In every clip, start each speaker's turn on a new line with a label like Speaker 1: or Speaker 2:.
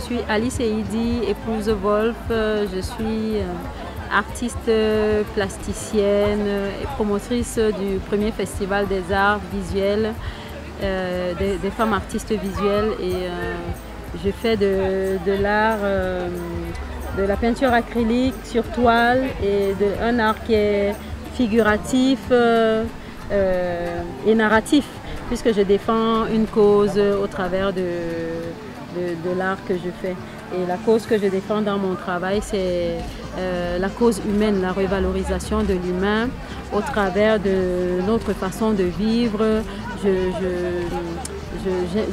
Speaker 1: suis Alice Eidi, épouse Wolf. Je suis artiste plasticienne et promotrice du premier festival des arts visuels, des femmes artistes visuelles. Et je fais de l'art, de la peinture acrylique sur toile et un art qui est figuratif et narratif, puisque je défends une cause au travers de l'art que je fais. Et la cause que je défends dans mon travail, c'est la cause humaine, la revalorisation de l'humain au travers de notre façon de vivre.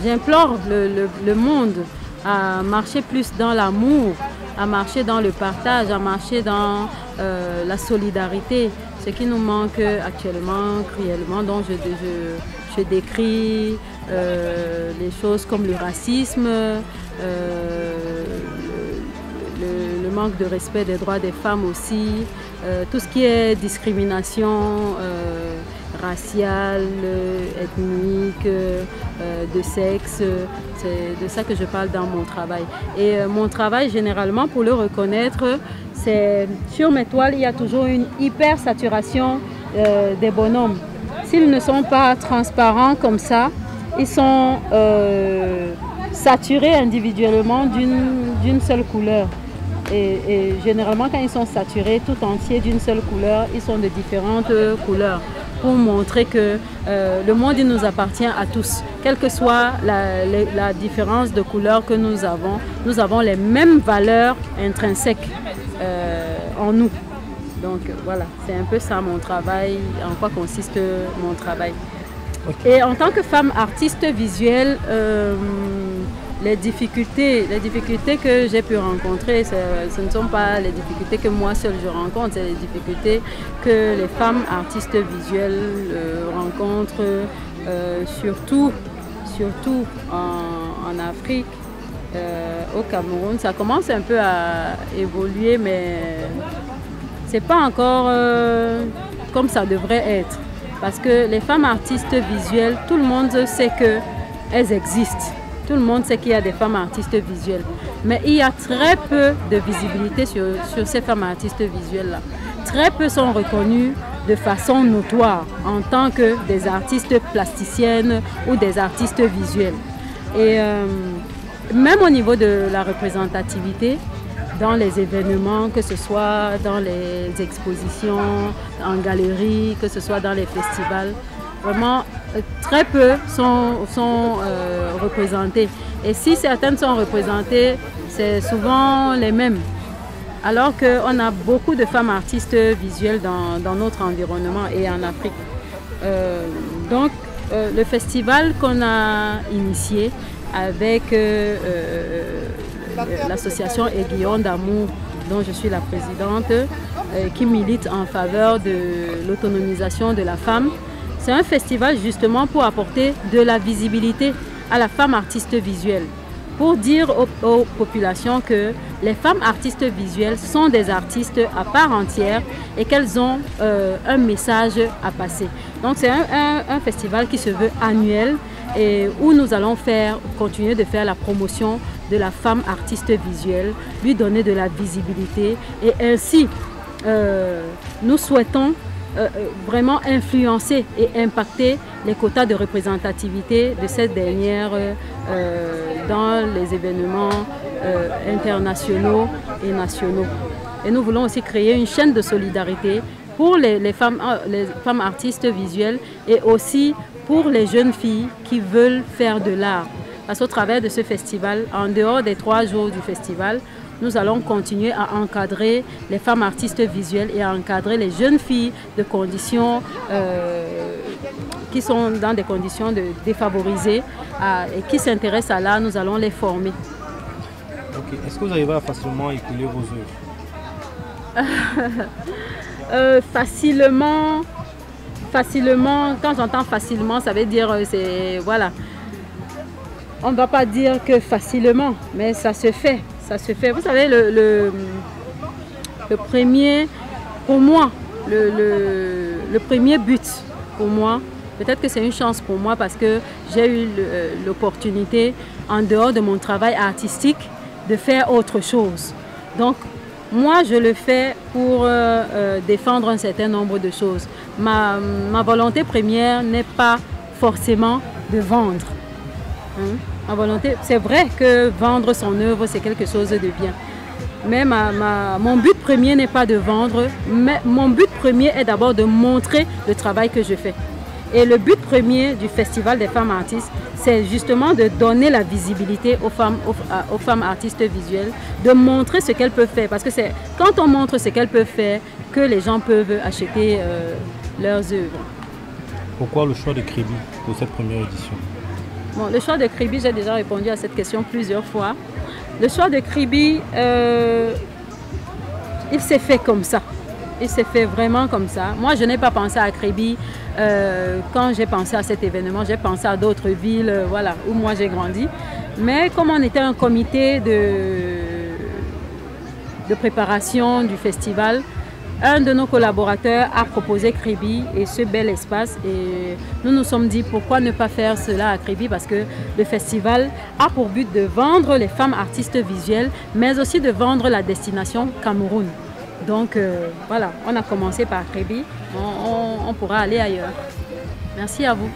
Speaker 1: J'implore le monde à marcher plus dans l'amour, à marcher dans le partage, à marcher dans la solidarité, ce qui nous manque actuellement cruellement, dont je décris les choses comme le racisme, le manque de respect des droits des femmes aussi, tout ce qui est discrimination raciale, ethnique, de sexe, c'est de ça que je parle dans mon travail. Et mon travail, généralement, pour le reconnaître, c'est sur mes toiles, il y a toujours une hyper saturation des bonhommes. S'ils ne sont pas transparents comme ça, ils sont saturés individuellement d'une seule couleur. Et généralement, quand ils sont saturés tout entiers d'une seule couleur, ils sont de différentes couleurs pour montrer que le monde il nous appartient à tous. Quelle que soit la différence de couleur que nous avons les mêmes valeurs intrinsèques en nous. Donc voilà, c'est un peu ça mon travail, en quoi consiste mon travail. Okay. Et en tant que femme artiste visuelle, les difficultés que j'ai pu rencontrer, ce ne sont pas les difficultés que moi seule je rencontre, c'est les difficultés que les femmes artistes visuelles rencontrent, surtout en Afrique, au Cameroun. Ça commence un peu à évoluer, mais c'est pas encore comme ça devrait être. Parce que les femmes artistes visuelles, tout le monde sait qu'elles existent. Tout le monde sait qu'il y a des femmes artistes visuelles. Mais il y a très peu de visibilité sur ces femmes artistes visuelles-là. Très peu sont reconnues de façon notoire en tant que des artistes plasticiennes ou des artistes visuels. Et même au niveau de la représentativité, dans les événements, que ce soit dans les expositions, en galerie, que ce soit dans les festivals, vraiment très peu sont représentées. Et si certaines sont représentées, c'est souvent les mêmes. Alors qu'on a beaucoup de femmes artistes visuelles dans notre environnement et en Afrique. Donc le festival qu'on a initié avec l'association Aiguillon d'amour, dont je suis la présidente, qui milite en faveur de l'autonomisation de la femme. C'est un festival justement pour apporter de la visibilité à la femme artiste visuelle, pour dire aux populations que les femmes artistes visuelles sont des artistes à part entière et qu'elles ont un message à passer. Donc c'est un festival qui se veut annuel et où nous allons continuer de faire la promotion de la femme artiste visuelle, lui donner de la visibilité et ainsi nous souhaitons vraiment influencer et impacter les quotas de représentativité de cette dernière dans les événements internationaux et nationaux. Et nous voulons aussi créer une chaîne de solidarité pour les femmes artistes visuelles et aussi pour les jeunes filles qui veulent faire de l'art. Parce qu'au travers de ce festival, en dehors des 3 jours du festival, nous allons continuer à encadrer les femmes artistes visuelles et à encadrer les jeunes filles de conditions qui sont dans des conditions défavorisées et qui s'intéressent à l'art. Nous allons les former.
Speaker 2: Okay. Est-ce que vous arrivez à facilement écouler vos œuvres? Facilement, quand j'entends facilement, ça veut dire voilà. On ne va pas dire que facilement, mais ça se fait. Ça se fait. Vous savez, le premier, pour moi, le premier but pour moi, peut-être que c'est une chance pour moi parce que j'ai eu l'opportunité, en dehors de mon travail artistique,
Speaker 1: de faire autre chose. Donc, moi, je le fais pour défendre un certain nombre de choses. Ma volonté première n'est pas forcément de vendre. Ma volonté, c'est vrai que vendre son œuvre, c'est quelque chose de bien. Mais mon but premier n'est pas de vendre, mais mon but premier est d'abord de montrer le travail que je fais. Et le but premier du Festival des femmes artistes, c'est justement de donner la visibilité aux femmes artistes visuelles, de montrer ce qu'elles peuvent faire. Parce que c'est quand on montre ce qu'elles peuvent faire que les gens peuvent acheter leurs œuvres.
Speaker 3: Pourquoi le choix de Kribi pour cette première édition?
Speaker 1: Bon, le choix de Kribi, j'ai déjà répondu à cette question plusieurs fois. Le choix de Kribi, il s'est fait comme ça. Il s'est fait vraiment comme ça. Moi, je n'ai pas pensé à Kribi quand j'ai pensé à cet événement. J'ai pensé à d'autres villes voilà, où moi j'ai grandi. Mais comme on était un comité de préparation du festival, un de nos collaborateurs a proposé Kribi et ce bel espace. Et nous nous sommes dit pourquoi ne pas faire cela à Kribi, parce que le festival a pour but de vendre les femmes artistes visuelles, mais aussi de vendre la destination Cameroun. Donc voilà, on a commencé par Kribi, on pourra aller ailleurs. Merci à vous.